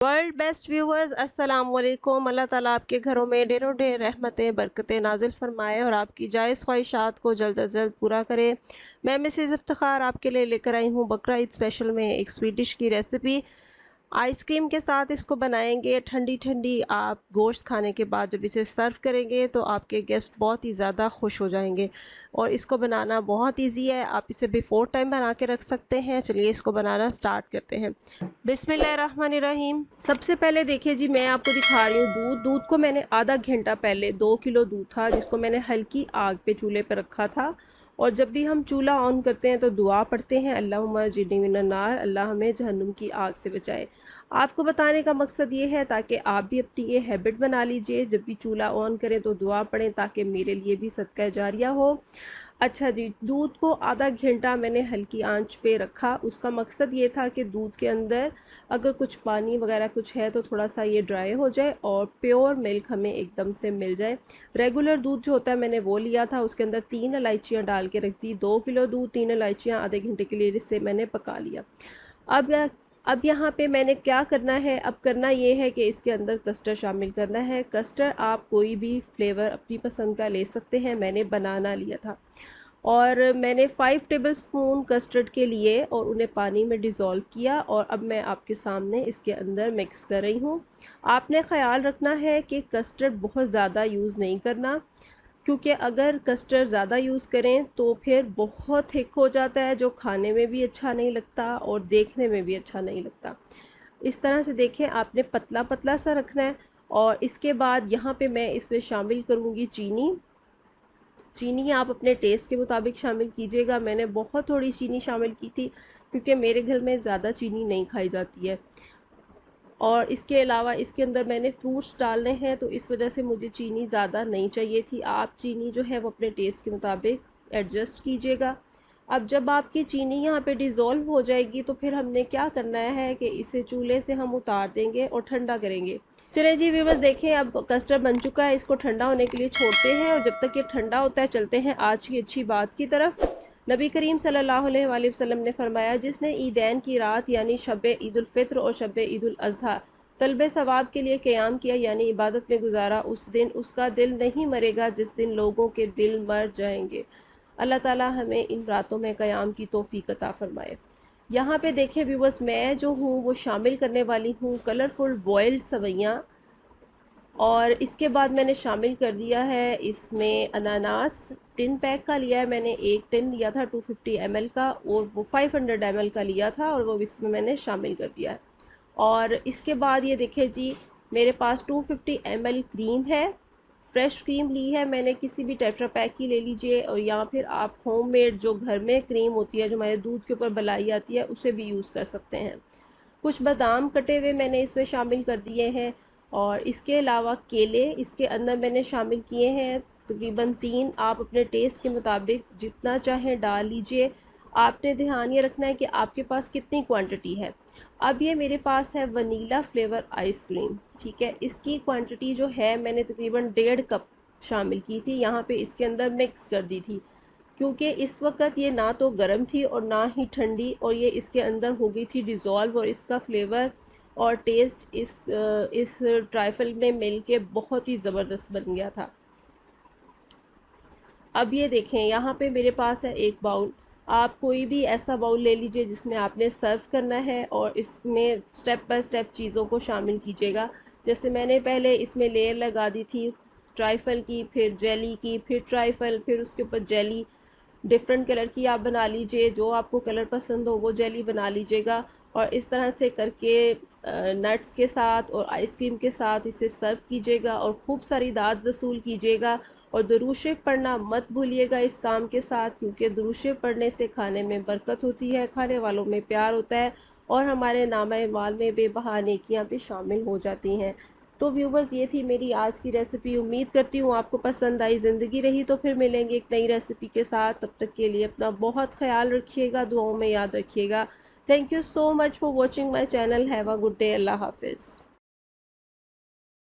World best viewers अस्सलाम वालेकुम। अल्लाह ताला आपके घरों में ढेरों ढेर रहमतें बरकतें नाजिल फरमाए और आपकी जायज़ ख्वाहिशात को जल्द अज जल्द पूरा करे। मैं मिसेज़ इफ्तिखार आपके लिए लेकर आई हूँ बकरा ईद स्पेशल में एक स्वीट डिश की रेसिपी। आइसक्रीम के साथ इसको बनाएंगे। ठंडी ठंडी आप गोश्त खाने के बाद जब इसे सर्व करेंगे तो आपके गेस्ट बहुत ही ज़्यादा खुश हो जाएंगे। और इसको बनाना बहुत इजी है, आप इसे बिफ़ोर टाइम बना के रख सकते हैं। चलिए इसको बनाना स्टार्ट करते हैं। बिस्मिल्लाहिर्रहमानिर्रहीम। सबसे पहले देखिए जी, मैं आपको दिखा रही हूँ दूध को मैंने आधा घंटा पहले 2 किलो दूध था जिसको मैंने हल्की आग पे चूल्हे पे रखा था। और जब भी हम चूल्हा ऑन करते हैं तो दुआ पढ़ते हैं, अल्लाहुम्मा जिन्नी मिनन नार, अल्लाह हमें जहन्नुम की आग से बचाए। आपको बताने का मकसद ये है ताकि आप भी अपनी ये हैबिट बना लीजिए, जब भी चूल्हा ऑन करें तो दुआ पढ़ें ताकि मेरे लिए भी सदका जारिया हो। अच्छा जी, दूध को आधा घंटा मैंने हल्की आंच पे रखा। उसका मकसद ये था कि दूध के अंदर अगर कुछ पानी वगैरह कुछ है तो थोड़ा सा ये ड्राई हो जाए और प्योर मिल्क हमें एकदम से मिल जाए। रेगुलर दूध जो होता है मैंने वो लिया था, उसके अंदर 3 इलायचियाँ डाल के रख दी। 2 किलो दूध, 3 इलायचियाँ आधे घंटे के लिए इसे मैंने पका लिया। अब अब यहाँ पे मैंने क्या करना है, अब करना ये है कि इसके अंदर कस्टर्ड शामिल करना है। कस्टर्ड आप कोई भी फ्लेवर अपनी पसंद का ले सकते हैं, मैंने बनाना लिया था। और मैंने 5 टेबलस्पून कस्टर्ड के लिए और उन्हें पानी में डिज़ोल्व किया और अब मैं आपके सामने इसके अंदर मिक्स कर रही हूँ। आपने ख़याल रखना है कि कस्टर्ड बहुत ज़्यादा यूज़ नहीं करना, क्योंकि अगर कस्टर्ड ज़्यादा यूज़ करें तो फिर बहुत थिक हो जाता है, जो खाने में भी अच्छा नहीं लगता और देखने में भी अच्छा नहीं लगता। इस तरह से देखें, आपने पतला पतला सा रखना है। और इसके बाद यहाँ पे मैं इसमें शामिल करूँगी चीनी। चीनी आप अपने टेस्ट के मुताबिक शामिल कीजिएगा। मैंने बहुत थोड़ी चीनी शामिल की थी क्योंकि मेरे घर में ज़्यादा चीनी नहीं खाई जाती है। और इसके अलावा इसके अंदर मैंने फ्रूट्स डालने हैं तो इस वजह से मुझे चीनी ज़्यादा नहीं चाहिए थी। आप चीनी जो है वो अपने टेस्ट के मुताबिक एडजस्ट कीजिएगा। अब जब आपकी चीनी यहाँ पे डिज़ोल्व हो जाएगी तो फिर हमने क्या करना है कि इसे चूल्हे से हम उतार देंगे और ठंडा करेंगे। चलिए जी व्यूअर्स, देखें अब कस्टर्ड बन चुका है, इसको ठंडा होने के लिए छोड़ते हैं और जब तक ये ठंडा होता है चलते हैं आज की अच्छी बात की तरफ। नबी करीम सल्लल्लाहु अलैहि वसल्लम ने फरमाया, जिसने ईदैन की रात यानी शब ईद उल फित्र और शब ईद उल अज़हा तलब सवाब के लिए क़याम किया यानी इबादत में गुजारा, उस दिन उसका दिल नहीं मरेगा जिस दिन लोगों के दिल मर जाएंगे। अल्लाह ताला हमें इन रातों में क़याम की तौफीक अता फरमाए। यहाँ पे देखें व्यूअर्स, मैं जो हूँ वो शामिल करने वाली हूँ कलरफुल बॉयल्ड सवैयाँ। और इसके बाद मैंने शामिल कर दिया है इसमें अनानास। टिन पैक का लिया है मैंने, एक टिन लिया था 250 ml का और वो 500 ml का लिया था और वो इसमें मैंने शामिल कर दिया है। और इसके बाद ये देखिए जी, मेरे पास 250 ml क्रीम है। फ्रेश क्रीम ली है मैंने, किसी भी टेट्रा पैक की ले लीजिए और या फिर आप होममेड जो घर में क्रीम होती है जो हमारे दूध के ऊपर मलाई आती है उसे भी यूज़ कर सकते हैं। कुछ बादाम कटे हुए मैंने इसमें शामिल कर दिए हैं। और इसके अलावा केले इसके अंदर मैंने शामिल किए हैं, तकरीबन 3। आप अपने टेस्ट के मुताबिक जितना चाहें डाल लीजिए। आपने ध्यान ये रखना है कि आपके पास कितनी क्वांटिटी है। अब ये मेरे पास है वनीला फ्लेवर आइसक्रीम, ठीक है। इसकी क्वांटिटी जो है मैंने तकरीबन 1.5 कप शामिल की थी, यहाँ पे इसके अंदर मिक्स कर दी थी क्योंकि इस वक्त ये ना तो गर्म थी और ना ही ठंडी, और ये इसके अंदर हो गई थी डिज़ोल्व और इसका फ्लेवर और टेस्ट इस ट्राइफल में मिल के बहुत ही ज़बरदस्त बन गया था। अब ये देखें, यहाँ पे मेरे पास है एक बाउल। आप कोई भी ऐसा बाउल ले लीजिए जिसमें आपने सर्व करना है और इसमें स्टेप बाय स्टेप चीज़ों को शामिल कीजिएगा। जैसे मैंने पहले इसमें लेयर लगा दी थी ट्राइफल की, फिर जेली की, फिर ट्राइफल, फिर उसके ऊपर जेली। डिफरेंट कलर की आप बना लीजिए, जो आपको कलर पसंद हो वो जेली बना लीजिएगा। और इस तरह से करके नट्स के साथ और आइसक्रीम के साथ इसे सर्व कीजिएगा और खूब सारी दाद वसूल कीजिएगा। और दुरूद शरीफ पढ़ना मत भूलिएगा इस काम के साथ, क्योंकि दुरूद शरीफ पढ़ने से खाने में बरकत होती है, खाने वालों में प्यार होता है और हमारे नामा माल में बेबहा नेकियां भी शामिल हो जाती हैं। तो व्यूवर्स, ये थी मेरी आज की रेसिपी। उम्मीद करती हूँ आपको पसंद आई। ज़िंदगी रही तो फिर मिलेंगे एक नई रेसिपी के साथ। तब तक के लिए अपना बहुत ख्याल रखिएगा, दुआओं में याद रखिएगा। Thank you so much for watching my channel. Have a good day. Allah हाफिज़।